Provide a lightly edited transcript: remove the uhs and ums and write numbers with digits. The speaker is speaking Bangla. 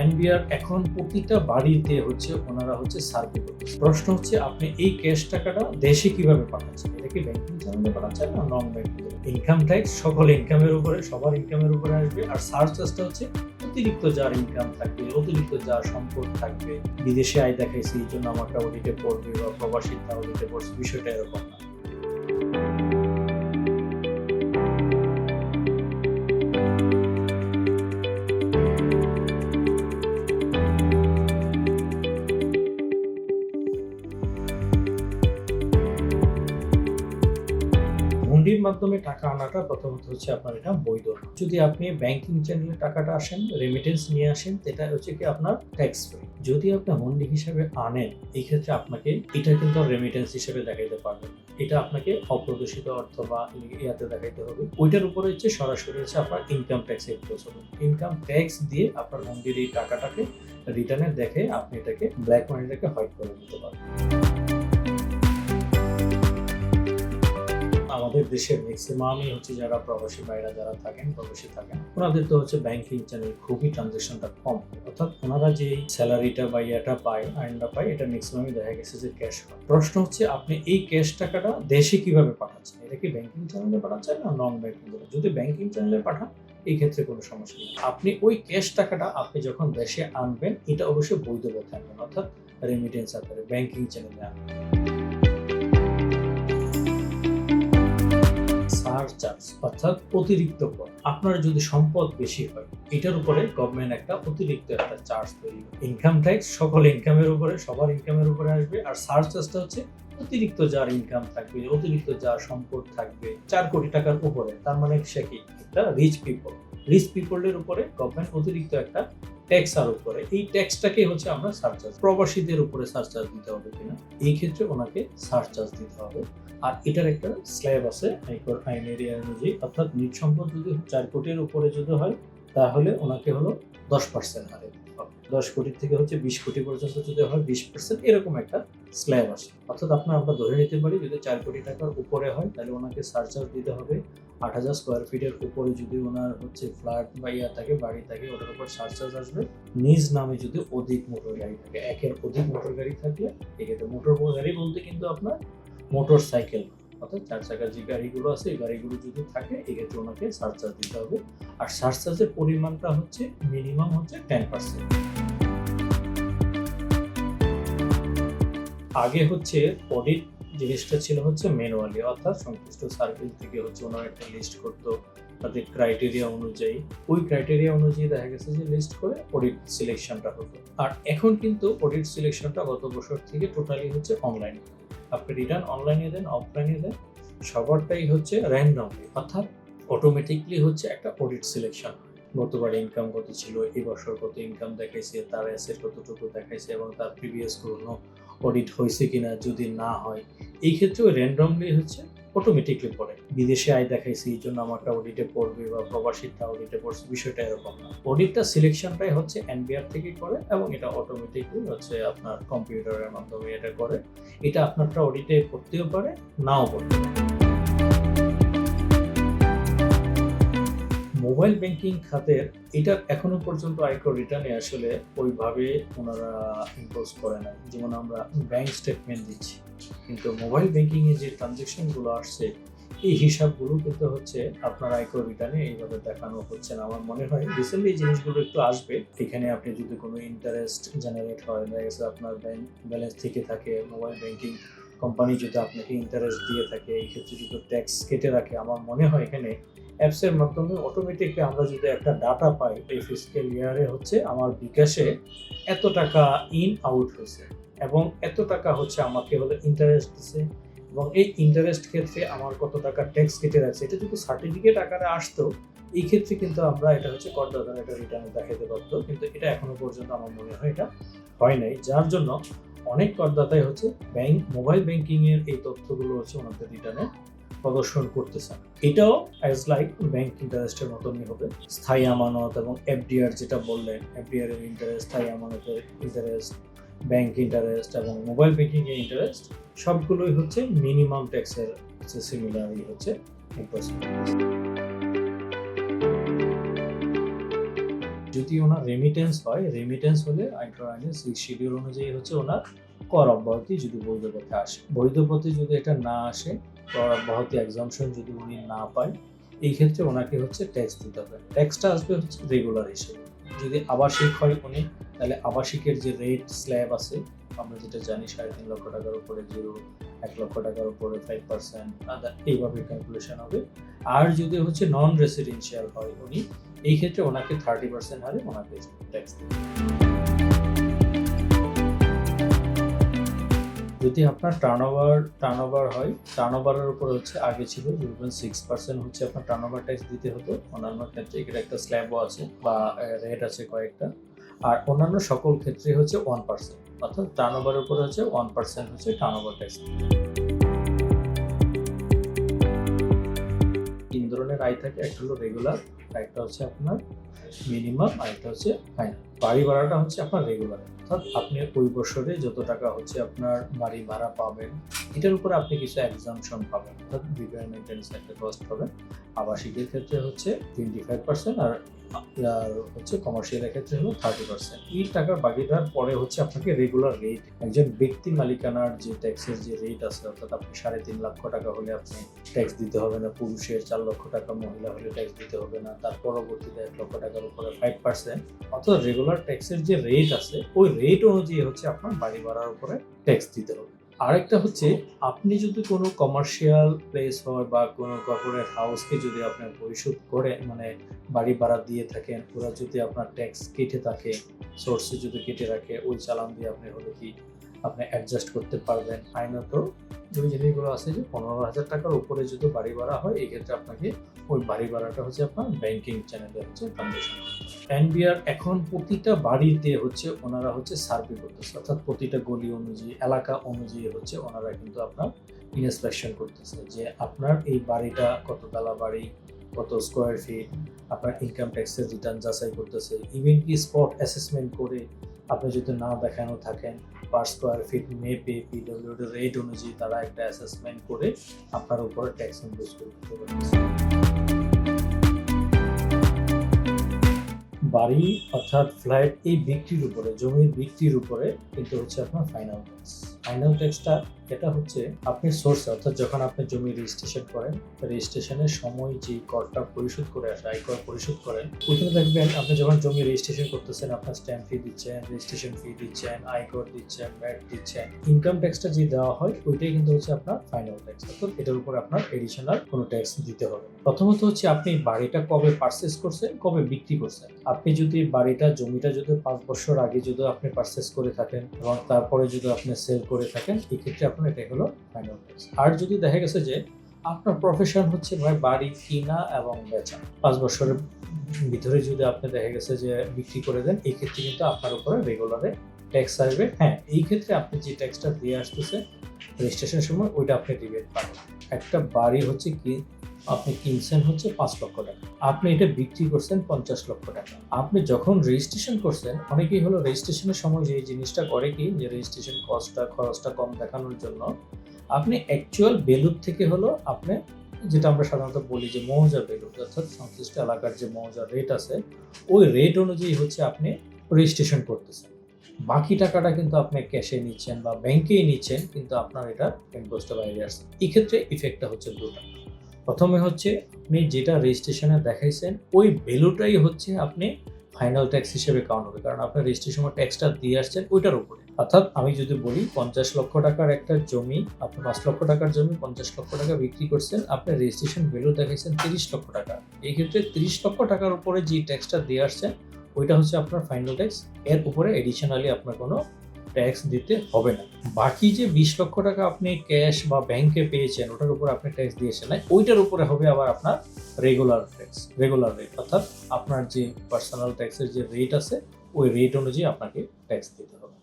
এনবিআর এখন প্রতিটা বাড়িতে ওনারা সার্ভে করতেছে। প্রশ্ন হচ্ছে আপনি এই ক্যাশ টাকাটা দেশে কিভাবে পাঠাচ্ছেন? এটা কি ব্যাংকিং চ্যানেলে পাঠাচ্ছেন না নন ব্যাংকিং? ইনকাম ট্যাক্স সকল ইনকামের উপরে, সবার ইনকামের উপরে আসবে। আর সারচার্জটা হচ্ছে অতিরিক্ত যার ইনকাম থাকবে, অতিরিক্ত যার সম্পদ থাকবে, বিদেশে আয় দেখাইছে এই জন্য আমাকে অডিটে পড়বে বা প্রবাসীরা অডিটে পড়ছে, বিষয়টা এরকম না। হুন্ডির মাধ্যমে টাকা আনাটা প্রথমত আপনার এটা বৈধ না। যদি আপনি ব্যাংকিং চ্যানেলে টাকাটা আসেন, রেমিটেন্স নিয়ে আসেন, এটা কি আপনার ট্যাক্স ফ্রি। যদি আপনি হুন্ডি হিসাবে আনেন, এই ক্ষেত্রে আপনাকে এটা কিন্তু রেমিটেন্স হিসেবে দেখাইতে পারবেন না। এটা আপনাকে অপ্রদর্শিত অর্থ বা ইয়াতে দেখাইতে হবে। ওইটার উপরে সরাসরি আপনার ইনকাম ট্যাক্স এক্সপোজ হবে। ইনকাম ট্যাক্স দিয়ে আপনার হুন্ডির এই টাকাটাকে রিটার্নে দেখে আপনি এটাকে ব্ল্যাক মানিটাকে হোয়াইট করে দিতে পারবেন। আমাদের দেশের ম্যাক্সিমামই যারা প্রবাসী ভাইরা যারা থাকেন, প্রবাসী থাকেন, ওনাদের তো ব্যাংকিং চ্যানেল খুবই ট্রানজাকশনটা কম, অর্থাৎ ওনারা যে স্যালারিটা বা ইয়েটা পায়, আর্নটা পায়, এটা ম্যাক্সিমামই দেখা গেছে যে ক্যাশ হয়। প্রশ্ন হচ্ছে আপনি এই ক্যাশ টাকাটা দেশে কিভাবে পাঠাচ্ছেন? এটা কি ব্যাংকিং চ্যানেলে পাঠাচ্ছেন না নন ব্যাংকিং? যদি ব্যাংকিং চ্যানেলে পাঠান, এই ক্ষেত্রে কোনো সমস্যা নেই। আপনি ওই ক্যাশ টাকাটা আপনি যখন দেশে আনবেন, এটা অবশ্যই বৈধ পথে আনবেন, অর্থাৎ রেমিটেন্স আকারে ব্যাংকিং চ্যানেলে আনবেন। সারচার্জ অর্থাৎ অতিরিক্ত কর। আপনার যদি সম্পদ বেশি হয়, এটার উপরে গভর্নমেন্ট একটা অতিরিক্ত একটা চার্জ তৈরি করে। ইনকাম ট্যাক্স সকল ইনকামের উপরে, সবার ইনকামের উপরে আসবে। আর সারচার্জটা অতিরিক্ত যার ইনকাম থাকবে, অতিরিক্ত যার সম্পদ থাকবে 4 কোটি টাকার উপরে, তার মানে সে কি একটা রিচ পিপলের উপরে গভর্নমেন্ট অতিরিক্ত একটা ট্যাক্স আরোপ করে। এই ট্যাক্সটাকে আমরা সারচার্জ। প্রবাসীদের উপরে সারচার্জ দিতে হবে কিনা, এই ক্ষেত্রে ওনাকে সারচার্জ দিতে হবে। আর এটার একটা স্ল্যাব আছে আইনের অনুযায়ী, অর্থাৎ নিট সম্পদ যদি 4 কোটির উপরে যদি হয়, তাহলে ওনাকে 10% হারে দিতে হবে। 10 কোটি থেকে 20 কোটি পর্যন্ত যদি হয় 20%, এরকম একটা স্ল্যাব আসে। অর্থাৎ আমরা ধরে নিতে পারি যদি 4 কোটি টাকার উপরে হয়, তাহলে ওনাকে সারচার্জ দিতে হবে 8,000 স্কোয়ার ফিটের উপরে যদি ওনার ফ্ল্যাট বা থাকে, বাড়ি থাকে, ওটার উপর সারচার্জ আসবে। নিজ নামে যদি অধিক মোটর গাড়ি থাকে, একের অধিক মোটর গাড়ি থাকলে, এক্ষেত্রে মোটর গাড়ি বলতে কিন্তু আপনার মোটর সাইকেল, অর্থাৎ 4 চাকার যে গাড়িগুলো আছে, এই গাড়িগুলো যদি থাকে, এক্ষেত্রে ওনাকে সারচার্জ দিতে হবে। আর সারচার্জের পরিমাণটা মিনিমাম 10%। আগে অডিট জিনিসটা ছিল ম্যানুয়ালি, অর্থাৎ সংশ্লিষ্ট সার্ভিস থেকে ওনারা একটা লিস্ট করতো তাদের ক্রাইটেরিয়া অনুযায়ী। ওই ক্রাইটেরিয়া অনুযায়ী দেখা গেছে যে লিস্ট করে অডিট সিলেকশনটা হতো। আর এখন কিন্তু অডিট সিলেকশনটা গত বছর থেকে টোটালি অনলাইনে। আপনি রিটার্ন অনলাইনে দেন, অফলাইনে দেন, সবারটাই র্যান্ডমলি, অর্থাৎ অটোমেটিকলি একটা অডিট সিলেকশন। গতবার ইনকাম কত ছিল, এই বছর কত ইনকাম দেখাইছে, তার অ্যাসেট কতটুকু দেখাইছে, এবং তার প্রিভিয়াস কোনো অডিট হয়েছে কিনা, যদি না হয়, এই ক্ষেত্রে র্যান্ডমলি অটোমেটিকলি পড়ে। বিদেশে আয় দেখাইছে এই জন্য আমারটা অডিটে পড়বে বা প্রবাসীটা অডিটে পড়ছে, বিষয়টা এরকম না। অডিটটা সিলেকশনটাই এনবিআর থেকে করে, এবং এটা অটোমেটিকলি আপনার কম্পিউটারের মাধ্যমে এটা করে। এটা আপনারটা অডিটে পড়তেও পারে, নাও পড়তে পারে। মোবাইল ব্যাংকিং খাতের এটা এখনো পর্যন্ত আয়কর রিটার্নে ওইভাবে ওনারা ইম্পোজ করে নাই। যেমন আমরা ব্যাংক স্টেটমেন্ট দিচ্ছি, কিন্তু মোবাইল ব্যাংকিং এ যে ট্রানজাকশন গুলো আসছে, এই হিসাবগুলো কিন্তু আপনার আয়কর রিটার্নে এইভাবে দেখানো হচ্ছে না। আমার মনে হয় রিসেন্টলি এই জিনিসগুলো একটু আসবে। এখানে আপনি যদি কোনো ইন্টারেস্ট জেনারেট হয়, দেখা গেছে আপনার ব্যাংক ব্যালেন্স থেকে থাকে, মোবাইল ব্যাংকিং কোম্পানি যদি আপনাকে ইন্টারেস্ট দিয়ে থাকে, এই ক্ষেত্রে যদি ট্যাক্স কেটে রাখে, আমার মনে হয় এখানে অ্যাপসের মাধ্যমে অটোমেটিকলি আমরা যদি একটা ডাটা পাই, এই ফিসক্যাল ইয়ারে আমার বিকাশে এত টাকা ইন আউট হয়েছে, এবং এত টাকা আমাকে ইন্টারেস্ট দিছে, এবং এই ইন্টারেস্ট ক্ষেত্রে আমার কত টাকা ট্যাক্স কেটে রাখছে, এটা যদি সার্টিফিকেট আকারে আসতো, এই ক্ষেত্রে কিন্তু আমরা এটা করদাতার এটা রিটার্নে দেখাতে পারতো। কিন্তু এটা এখনো পর্যন্ত আমার মনে হয় এটা হয় নাই, যার জন্য অনেক করদাতাই মোবাইল ব্যাংকিং এর এই তথ্যগুলো ওনাদের রিটার্নে প্রদর্শন করতেছে। এটাও অ্যাজ লাইক ব্যাংক ইন্টারেস্টের মতনই হবে। স্থায়ী আমানত এবং এফডিআর যেটা বললেন, এফডিআর এর ইন্টারেস্ট, স্থায়ী আমানতের ইন্টারেস্ট, ব্যাংক ইন্টারেস্ট এবং মোবাইল ব্যাংকিং এর ইন্টারেস্ট, সবগুলোই মিনিমাম ট্যাক্সের সিমিলারই ইম্পোজ। যদি ওনার রেমিটেন্স হয়, রেমিটেন্স হলে আয়কর আইনের 6 শিডিউল অনুযায়ী হচ্ছে ওনার কর অব্যাহতি যদি বৈধ পথে আসে। বৈধ পথে যদি এটা না আসে, কর অব্যাহতি এক্সাম্পশন যদি উনি না পায়, এই ক্ষেত্রে ওনাকে হচ্ছে ট্যাক্স দিতে হবে। ট্যাক্সটা আসবে হচ্ছে রেগুলার হিসেবে। যদি আবাসিক হয় উনি, তাহলে আবাসিকের যে রেট স্ল্যাব আছে, আমরা যেটা জানি 3.5 লক্ষ টাকার উপরে 0, 1 লক্ষ টাকার উপরে 5%, এইভাবে ক্যালকুলেশন হবে। আর যদি হচ্ছে নন রেসিডেন্সিয়াল হয় উনি, এই ক্ষেত্রে ওনাকে 30% হারে ওনাকে ট্যাক্স দিতে হবে। যদি আপনার টার্নওভার হয়, টার্নওভারের উপর হচ্ছে আগে ছিল 6% হচ্ছে আপনার টার্নওভার ট্যাক্স দিতে হতো। অন্যান্য ক্ষেত্রে এর একটা স্ল্যাবও আছে বা রেট আছে কয়েকটা। আর অন্যান্য সকল ক্ষেত্রে হচ্ছে 1%, অর্থাৎ টার্নওভারের উপর হচ্ছে 1% হচ্ছে টার্নওভার ট্যাক্স। 3 ধরনের আয় থাকে, একটা হলো রেগুলার, একটা হচ্ছে আপনার মিনিমাম, আর একটা হচ্ছে ফাইনাল। বাড়ি ভাড়াটা হচ্ছে আপনার রেগুলার, অর্থাৎ আপনি ওই বছরে যত টাকা হচ্ছে আপনার বাড়ি ভাড়া পাবেন, এটার উপরে আপনি কিছু এক্সাম্পশন পাবেন, অর্থাৎ রিপেয়ার মেইনটেন্স একটা কস্ট পাবেন। আবাসিকের ক্ষেত্রে হচ্ছে 25%, আর হচ্ছে কমার্শিয়ালের ক্ষেত্রে হলো 30%। এই টাকার বাকিটার পরে হচ্ছে আপনাকে রেগুলার রেট, একজন ব্যক্তি মালিকানার যে ট্যাক্সের যে রেট আছে, অর্থাৎ আপনি 3.5 লক্ষ টাকা হলে আপনি ট্যাক্স দিতে হবে না, পুরুষের 4 লক্ষ টাকা, মহিলা হলে ট্যাক্স দিতে হবে না, তার পরবর্তীতে 1 লক্ষ টাকার উপরে 5%, অর্থাৎ রেগুলার ট্যাক্সের যে রেট আছে ওই রেট অনুযায়ী হচ্ছে আপনার বাড়ি ভাড়ার উপরে ট্যাক্স দিতে হবে। আরেকটা হচ্ছে, আপনি যদি কোনো কমার্শিয়াল প্লেস হয় বা কোনো কর্পোরেট হাউসকে যদি আপনার পরিশোধ করে, মানে বাড়ি ভাড়া দিয়ে থাকেন, ওরা যদি আপনার ট্যাক্স কেটে থাকে, সোর্সে যদি কেটে রাখে, ওই চালান দিয়ে আপনি হলো কি আপনি অ্যাডজাস্ট করতে পারবেন। আইনত ওই জিনিসগুলো আছে যে 15,000 টাকার উপরে যদি বাড়ি ভাড়া হয়, এই ক্ষেত্রে আপনাকে ওই বাড়ি ভাড়াটা হচ্ছে আপনার ব্যাংকিং চ্যানেলে হচ্ছে ট্রানজাকশন। এনবিআর এখন প্রতিটা বাড়িতে হচ্ছে ওনারা হচ্ছে সার্ভে করতেছে, অর্থাৎ প্রতিটা গলি অনুযায়ী, এলাকা অনুযায়ী হচ্ছে ওনারা কিন্তু আপনার ইন্সপেকশন করতেছে যে আপনার এই বাড়িটা কত তলা বাড়ি, কত স্কোয়ার ফিট, আপনার ইনকাম ট্যাক্সের রিটার্ন যাচাই করতেছে। ইভেন কি স্পট অ্যাসেসমেন্ট করে আপনি যদি না দেখানো থাকেন, পার স্কোয়ার ফিট মেপে পিডব্লিউডি রেট অনুযায়ী তারা একটা অ্যাসেসমেন্ট করে আপনার উপরে ট্যাক্স ইম্পোজ করতে পারতেছে। বাড়ি অর্থাৎ ফ্ল্যাট এই বিক্রির উপরে, জমির বিক্রির উপরে কিন্তু হচ্ছে আপনার ফাইনাল ট্যাক্স। ফাইনাল ট্যাক্সটা এটা হচ্ছে আপনি সোর্স, অর্থাৎ যখন আপনি জমি রেজিস্ট্রেশন করেন, রেজিস্ট্রেশনের সময় যে করটা পরিশোধ করে আসে, আয়কর পরিশোধ করেন, ওইখানে দেখবেন আপনি যখন জমি রেজিস্ট্রেশন করতেছেন, আপনার স্ট্যাম্প ফি দিচ্ছেন, রেজিস্ট্রেশন ফি দিচ্ছেন, আয়কর দিচ্ছেন, ভ্যাট দিচ্ছেন, ইনকাম ট্যাক্সটা যে দেওয়া হয় ওইটাই কিন্তু হচ্ছে আপনার ফাইনাল ট্যাক্স, অর্থাৎ এটার উপর আপনার এডিশনাল কোনো ট্যাক্স দিতে হবে। প্রথমত হচ্ছে আপনি বাড়িটা কবে পারচেস করছেন, কবে বিক্রি করছেন। আপনি যদি জমিটা যদি 5 বছর আগে যদি আপনি পারচেস করে থাকেন এবং তারপরে যদি আপনি সেল করে থাকেন, এই ক্ষেত্রে আপনার এটা হলো ফাইনাল ট্যাক্স। আর যদি দেখা গেছে যে আপনার প্রফেশন হচ্ছে ভাই বাড়ি কিনা এবং বেচা, 5 বছরের ভিতরে যদি আপনি দেখা গেছে যে বিক্রি করে দেন, এই ক্ষেত্রে কিন্তু আপনার উপরে রেগুলারে ট্যাক্স আসবে। হ্যাঁ, এই ক্ষেত্রে আপনি যে ট্যাক্সটা দিয়ে আসতেছে রেজিস্ট্রেশনের সময়, ওইটা আপনি রিবেট পাবেন। একটা বাড়ি হচ্ছে কি আপনি কিনছেন হচ্ছে 5 লক্ষ টাকা, আপনি এটা বিক্রি করছেন 50 লক্ষ টাকা। আপনি যখন রেজিস্ট্রেশন করছেন, অনেকেই হলো রেজিস্ট্রেশনের সময় যে জিনিসটা করে কি, যে রেজিস্ট্রেশন খরচটা কম দেখানোর জন্য আপনি অ্যাকচুয়াল ভ্যালু থেকে হলো আপনি, যেটা আমরা সাধারণত বলি যে মৌজা ভ্যালু, অর্থাৎ সংশ্লিষ্ট এলাকার যে মৌজা রেট আছে, ওই রেট অনুযায়ী হচ্ছে আপনি রেজিস্ট্রেশন করতেছেন। বাকি টাকাটা কিন্তু আপনি ক্যাশে নিচ্ছেন বা ব্যাংকেই নিচ্ছেন, কিন্তু আপনার এটা ইম্পোজটা বাইরে আসছে। এই ক্ষেত্রে ইফেক্টটা হচ্ছে দুটো। প্রথমে হচ্ছে আপনি যেটা রেজিস্ট্রেশনে দেখাইছেন ওই ভ্যালুটাই হচ্ছে আপনি ফাইনাল ট্যাক্স হিসেবে কাউন্ট হবে, কারণ আপনার রেজিস্ট্রেশনের ট্যাক্সটা দিয়ে আসছেন ওইটার উপরে। অর্থাৎ আমি যদি বলি 50 লক্ষ টাকার একটা জমি, আপনি 5 লক্ষ টাকার জমি 50 লক্ষ টাকা বিক্রি করছেন, আপনার রেজিস্ট্রেশন ভ্যালু দেখাইছেন 30 লক্ষ টাকা। এই ক্ষেত্রে 30 লক্ষ টাকার উপরে যে ট্যাক্সটা দিয়ে আসছেন ওইটা হচ্ছে আপনার ফাইনাল ট্যাক্স। এর উপরে এডিশনালি আপনার কোনো ট্যাক্স দিতে হবে না। বাকি যে 20 লক্ষ টাকা আপনি ক্যাশ বা ব্যাংকে পেয়েছেন, ওটার উপর আপনি ট্যাক্স দিয়েছেন না, ওইটার উপরে হবে আবার আপনার রেগুলার ট্যাক্স, রেগুলার রেট, অর্থাৎ আপনার যে পার্সোনাল ট্যাক্সের যে রেট আছে ওই রেট অনুযায়ী আপনাকে ট্যাক্স দিতে হবে।